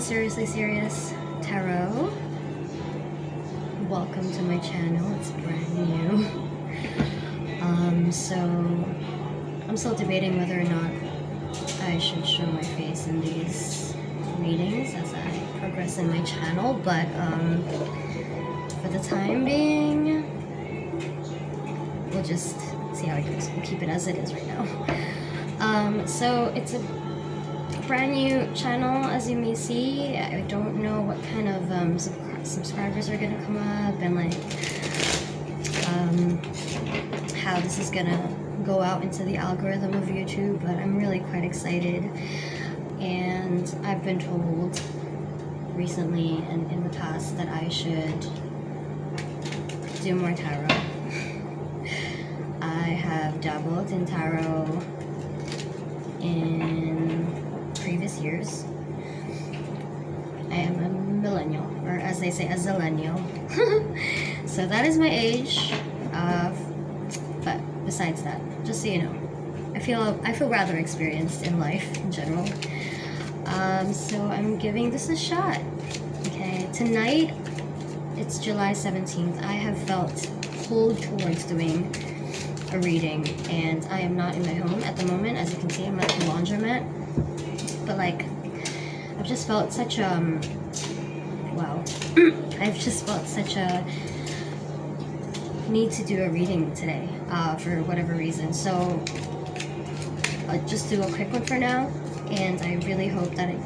Seriously Serious Tarot. Welcome to my channel. It's brand new. So I'm still debating whether or not I should show my face in these readings as I progress in my channel, but for the time being, we'll just see how it goes. We'll keep it as it is right now. So it's a brand new channel, as you may see. I don't know what kind of subscribers are gonna come up and like how this is gonna go out into the algorithm of YouTube, but I'm really quite excited. And I've been told recently and in the past that I should do more tarot. I have dabbled in tarot in previous years. I am a millennial, or as they say, a zillennial. So that is my age. But besides that, just so you know, I feel rather experienced in life in general. So I'm giving this a shot. Okay, tonight it's July 17th. I have felt pulled towards doing a reading, and I am not in my home at the moment. As you can see, I'm at the laundromat. But like, I've just felt such wow. I've just felt such a need to do a reading today, for whatever reason. So I'll just do a quick one for now, and I really hope that it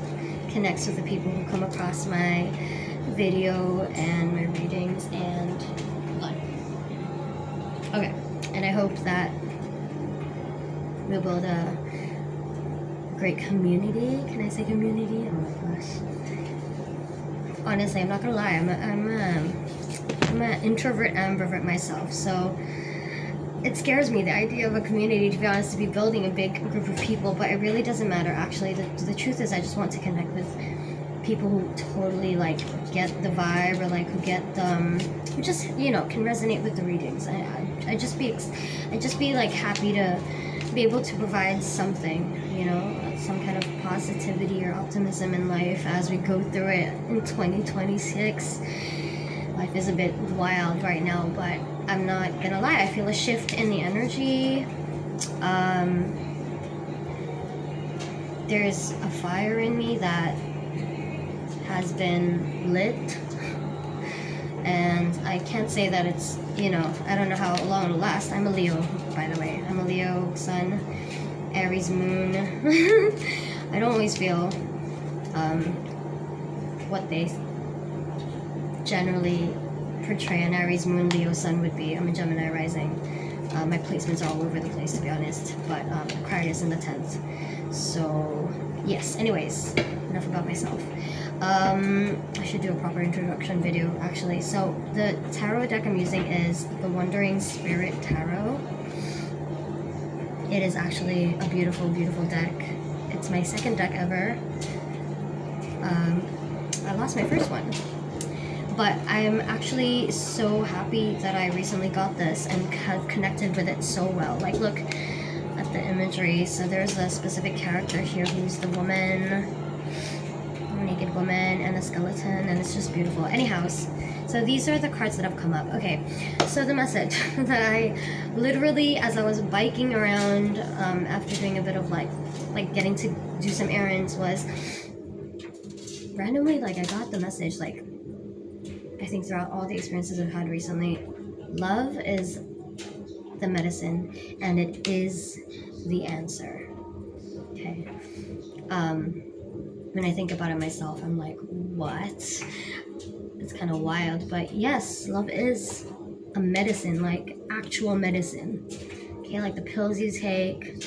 connects with the people who come across my video and my readings. And okay, and I hope that we'll build a great community. Can I say community? Oh my gosh. Honestly, I'm not gonna lie. I'm an introvert ambivert myself, so it scares me, the idea of a community, to be honest, to be building a big group of people. But it really doesn't matter, actually. The truth is, I just want to connect with people who totally like get the vibe, or like who get who just, you know, can resonate with the readings. I just be like happy to be able to provide something, you know, some kind of positivity or optimism in life as we go through it in 2026. Life is a bit wild right now, but I'm not gonna lie, I feel a shift in the energy. There's a fire in me that has been lit, and I can't say that it's, you know, I don't know how long it'll last. I'm a Leo, by the way. I'm a Leo sun, Aries moon. I don't always feel what they generally portray an Aries moon, Leo sun would be. I'm a Gemini rising. My placements are all over the place, to be honest, but Aquarius in the 10th. So yes, anyways, enough about myself. I should do a proper introduction video, actually. So the tarot deck I'm using is the Wandering Spirit Tarot. It is actually a beautiful, beautiful deck. It's my second deck ever. I lost my first one, but I'm actually so happy that I recently got this and have connected with it so well. Like, look at the imagery. So there's a specific character here who's the woman, a naked woman, and a skeleton, and it's just beautiful. Anyhows, so these are the cards that have come up. Okay, so the message that I literally, as I was biking around after doing a bit of like getting to do some errands, was randomly, like, I got the message, like, I think throughout all the experiences I've had recently, love is the medicine and it is the answer. Okay. When I think about it myself, I'm like, what? It's kind of wild, but yes, love is a medicine, like actual medicine. Okay, like the pills you take,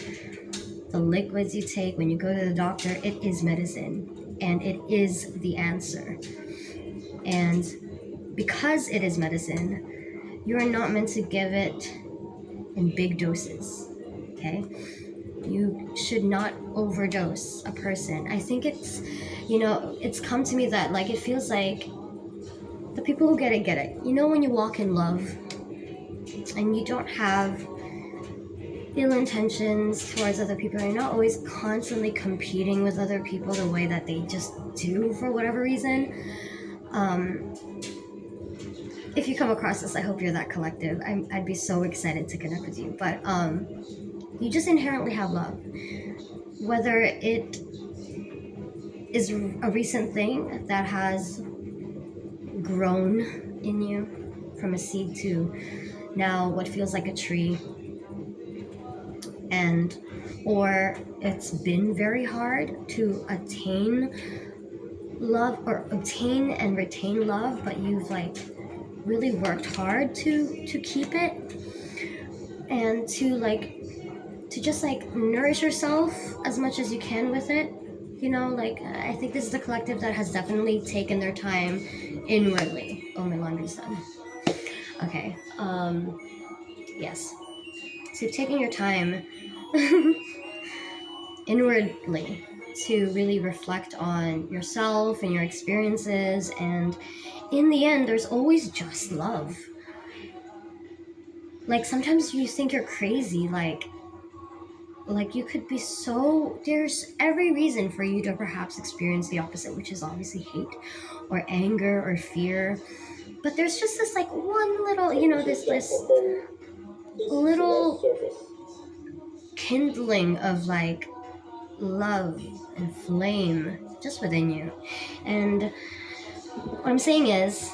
the liquids you take when you go to the doctor, it is medicine and it is the answer. And because it is medicine, you are not meant to give it in big doses, okay? You should not overdose a person. I think it's, you know, it's come to me that, like, it feels like the people who get it, get it. You know, when you walk in love and you don't have ill intentions towards other people. You're not always constantly competing with other people the way that they just do for whatever reason. If you come across this, I hope you're that collective. I'd be so excited to connect with you. But you just inherently have love. Whether it is a recent thing that has grown in you from a seed to now what feels like a tree, and or it's been very hard to attain love or obtain and retain love, but you've like really worked hard to keep it and to just like nourish yourself as much as you can with it. You know, like I think this is a collective that has definitely taken their time inwardly. Oh, my laundry's done. Okay. Yes. So you've taken your time inwardly to really reflect on yourself and your experiences, and in the end, there's always just love. Like sometimes you think you're crazy, like you could be so, there's every reason for you to perhaps experience the opposite, which is obviously hate or anger or fear. But there's just this like one little, you know, this little kindling of like love and flame just within you. And what I'm saying is,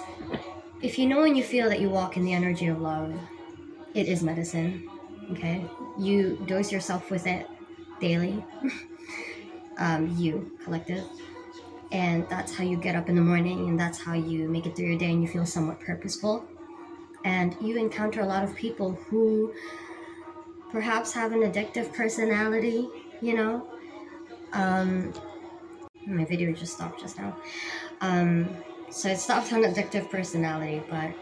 if you know and you feel that you walk in the energy of love, it is medicine. Okay, you dose yourself with it daily. You collective, and that's how you get up in the morning, and that's how you make it through your day, and you feel somewhat purposeful. And you encounter a lot of people who perhaps have an addictive personality, you know. My video just stopped just now. So it stopped on addictive personality, but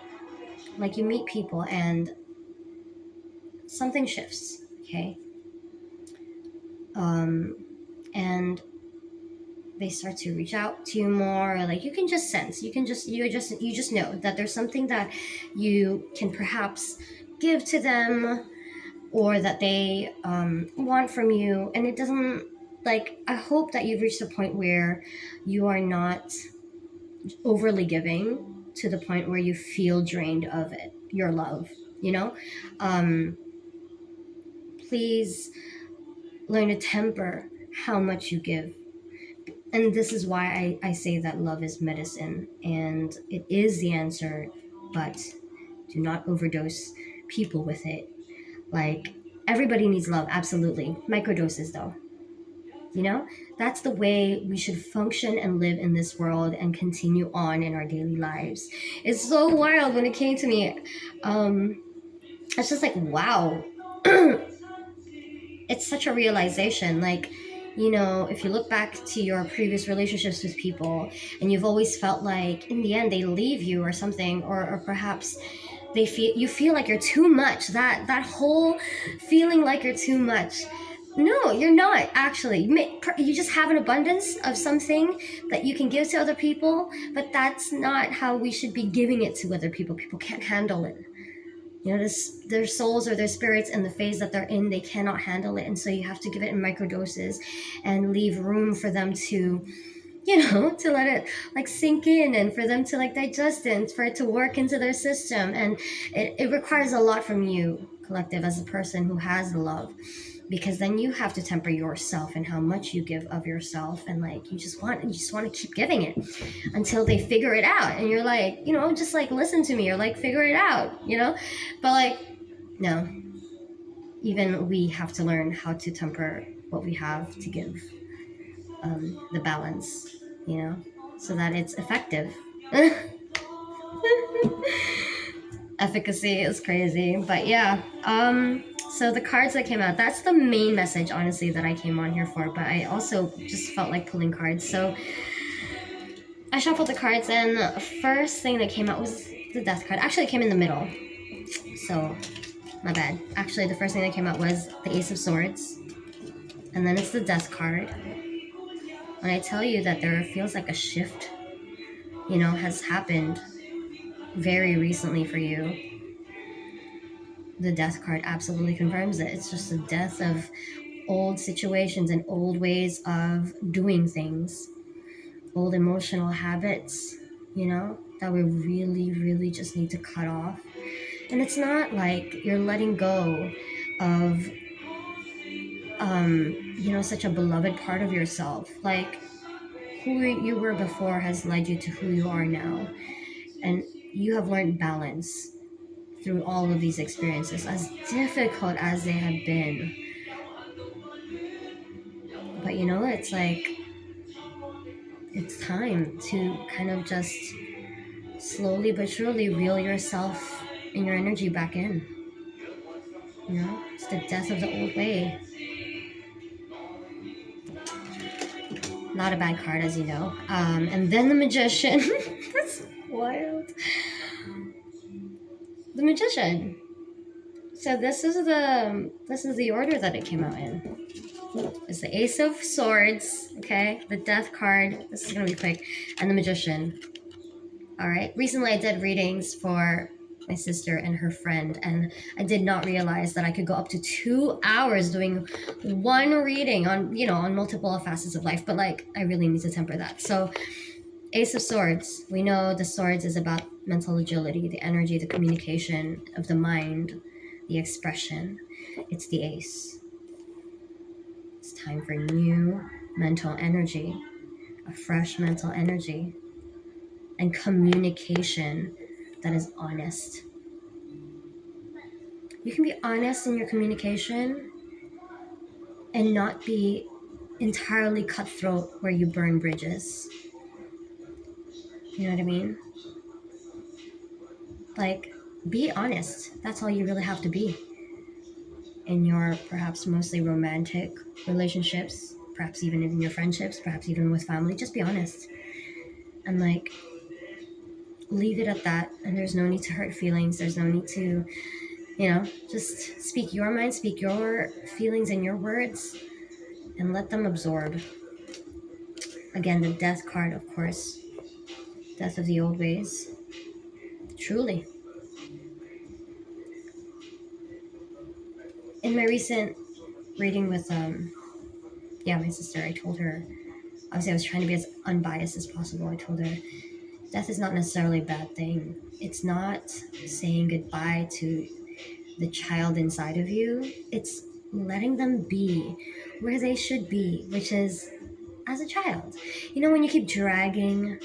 like you meet people and something shifts, okay? And they start to reach out to you more, or like you can just sense, you just know that there's something that you can perhaps give to them, or that they want from you, and it doesn't, like, I hope that you've reached a point where you are not overly giving to the point where you feel drained of it, your love, you know. Please learn to temper how much you give. And this is why I say that love is medicine, and it is the answer, but do not overdose people with it. Like, everybody needs love, absolutely. Microdoses, though. You know? That's the way we should function and live in this world and continue on in our daily lives. It's so wild when it came to me. It's just like, wow. It's such a realization. Like, you know, if you look back to your previous relationships with people and you've always felt like in the end they leave you or something, or perhaps you feel like you're too much, that whole feeling like you're too much. No, you're not, actually. You just have an abundance of something that you can give to other people, but that's not how we should be giving it to other people. People can't handle it. You know, their souls or their spirits in the phase that they're in, they cannot handle it. And so you have to give it in microdoses and leave room for them to, you know, to let it like sink in, and for them to like digest it, and for it to work into their system. And it requires a lot from you, collective, as a person who has love, because then you have to temper yourself and how much you give of yourself, and like you just want to keep giving it until they figure it out, and you're like, you know, just like listen to me, or like figure it out, you know. But like, no, even we have to learn how to temper what we have to give, the balance, you know, so that it's effective. Efficacy is crazy, but yeah. So the cards that came out, that's the main message, honestly, that I came on here for, but I also just felt like pulling cards. So I shuffled the cards, and the first thing that came out was the Death card. Actually, it came in the middle, so my bad. Actually, the first thing that came out was the Ace of Swords, and then it's the Death card. When I tell you that there feels like a shift, you know, has happened very recently for you, the death card absolutely confirms it. It's just the death of old situations and old ways of doing things, old emotional habits, that we really, really just need to cut off. And it's not like you're letting go of, such a beloved part of yourself. Like, who you were before has led you to who you are now. And you have learned balance through all of these experiences, as difficult as they have been. But it's like, it's time to kind of just slowly but surely reel yourself and your energy back in. It's the death of the old way. Not a bad card, as you know. And then the Magician. That's wild. The Magician. So this is the order that it came out in. It's the Ace of Swords, okay? The Death card. This is gonna be quick. And the Magician. All right. Recently, I did readings for my sister and her friend, and I did not realize that I could go up to 2 hours doing one reading on multiple facets of life. But like, I really need to temper that. So, Ace of Swords. We know the swords is about mental agility, the energy, the communication of the mind, the expression. It's the Ace. It's time for new mental energy, a fresh mental energy, and communication that is honest. You can be honest in your communication and not be entirely cutthroat where you burn bridges. You know what I mean? Like, be honest. That's all you really have to be. In your perhaps mostly romantic relationships, perhaps even in your friendships, perhaps even with family, just be honest. And like, leave it at that. And there's no need to hurt feelings. There's no need to, just speak your mind, speak your feelings and your words, and let them absorb. Again, the Death card, of course. Death of the old ways. Truly. In my recent reading with my sister, I told her, obviously I was trying to be as unbiased as possible. I told her, death is not necessarily a bad thing. It's not saying goodbye to the child inside of you. It's letting them be where they should be, which is as a child. When you keep dragging,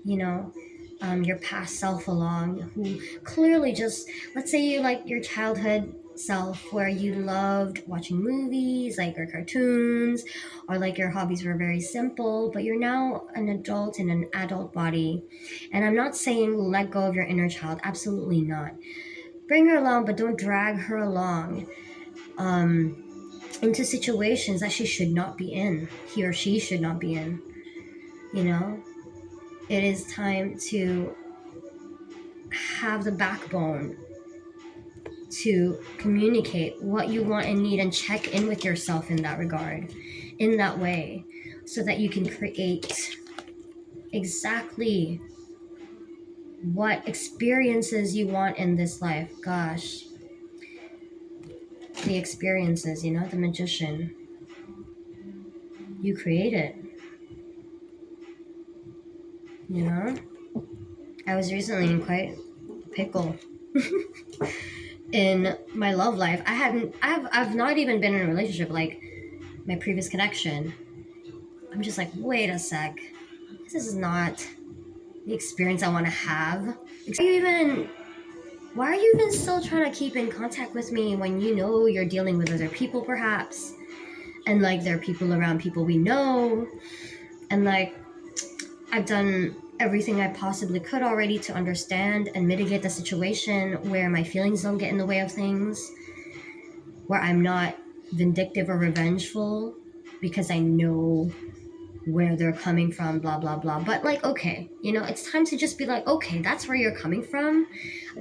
your past self along, who clearly just, let's say you like your childhood self where you loved watching movies, like, or cartoons, or like your hobbies were very simple, but you're now an adult in an adult body. And I'm not saying let go of your inner child, absolutely not. Bring her along, but don't drag her along into situations that she should not be in, he or she should not be in. It is time to have the backbone to communicate what you want and need, and check in with yourself in that regard, in that way, so that you can create exactly what experiences you want in this life. Gosh, the experiences, the Magician. You create it. I was recently in quite a pickle in my love life. I've not even been in a relationship. Like, my previous connection, I'm just like, wait a sec, this is not the experience I want to have. Why are you even still trying to keep in contact with me when you're dealing with other people, perhaps, and like, there are people around people we know, and like, I've done everything I possibly could already to understand and mitigate the situation where my feelings don't get in the way of things, where I'm not vindictive or revengeful because I know where they're coming from, blah, blah, blah. But like, okay, it's time to just be like, okay, that's where you're coming from.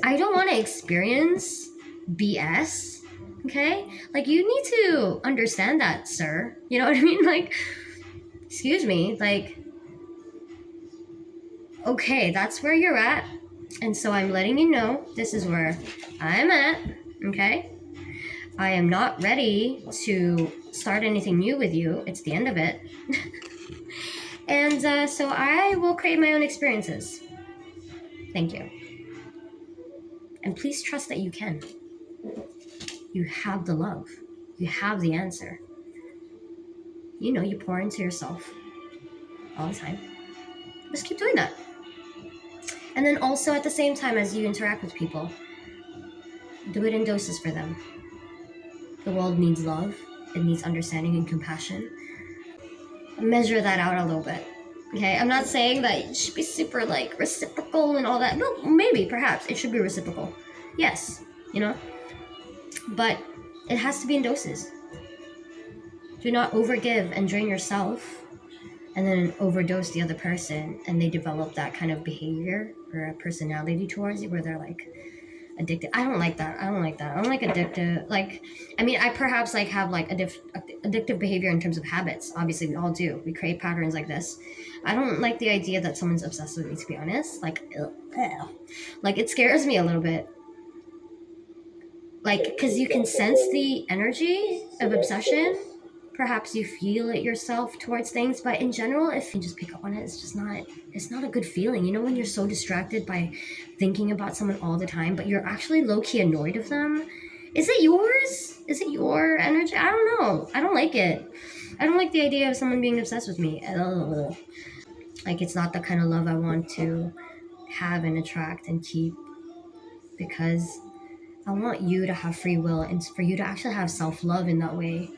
I don't want to experience BS, okay? Like, you need to understand that, sir. You know what I mean? Like, excuse me, like, okay, that's where you're at. And so I'm letting you know this is where I'm at, okay? I am not ready to start anything new with you. It's the end of it. And so I will create my own experiences. Thank you. And please trust that you can. You have the love. You have the answer. You know, you pour into yourself all the time. Just keep doing that. And then also at the same time as you interact with people, do it in doses for them. The world needs love. It needs understanding and compassion. Measure that out a little bit. Okay, I'm not saying that it should be super like reciprocal and all that. No, maybe, perhaps it should be reciprocal. Yes, you know, but it has to be in doses. Do not overgive and drain yourself and then overdose the other person, and they develop that kind of behavior or a personality towards you where they're like addicted. I don't like that. I don't like addictive. Like, I mean, I perhaps like have like addictive behavior in terms of habits. Obviously, we all do. We create patterns like this. I don't like the idea that someone's obsessed with me, to be honest. Like it scares me a little bit. Like, because you can sense the energy of obsession. Perhaps you feel it yourself towards things, but in general, if you just pick up on it, it's not a good feeling. You know, when you're so distracted by thinking about someone all the time, but you're actually low-key annoyed of them. Is it yours? Is it your energy? I don't know. I don't like it. I don't like the idea of someone being obsessed with me. Like, it's not the kind of love I want to have and attract and keep, because I want you to have free will and for you to actually have self-love in that way.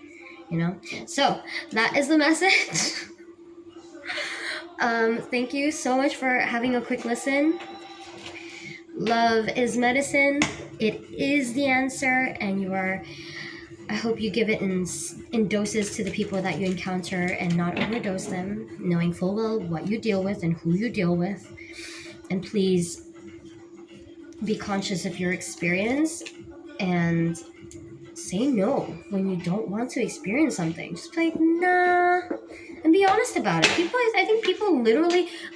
You know, so that is the message. Thank you so much for having a quick listen. Love is medicine. It is the answer, and I hope you give it in doses to the people that you encounter and not overdose them, knowing full well what you deal with and who you deal with. And please be conscious of your experience and say no when you don't want to experience something. Just be like, nah, and be honest about it. I think people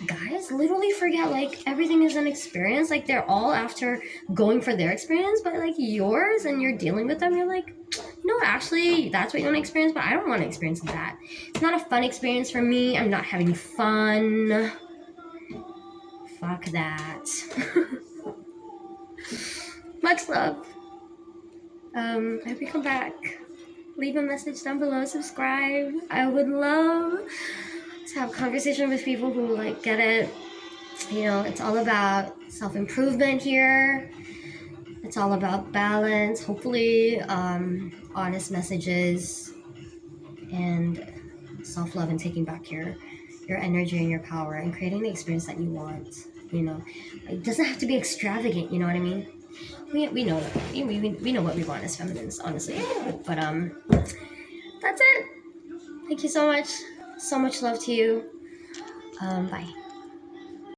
guys literally forget like everything is an experience. Like, they're all after going for their experience, but like yours, and you're dealing with them, you're like, no, actually, that's what you want to experience, but I don't want to experience that. It's not a fun experience for me. I'm not having fun. Fuck that. Much love. I hope you come back. Leave a message down below, subscribe. I would love to have a conversation with people who like get it. You know, it's all about self-improvement here. It's all about balance, hopefully honest messages and self-love, and taking back your energy and your power and creating the experience that you want. You know, it doesn't have to be extravagant, you know what I mean? We know that. We know what we want as feminines, honestly. But that's it. Thank you so much. So much love to you. Bye.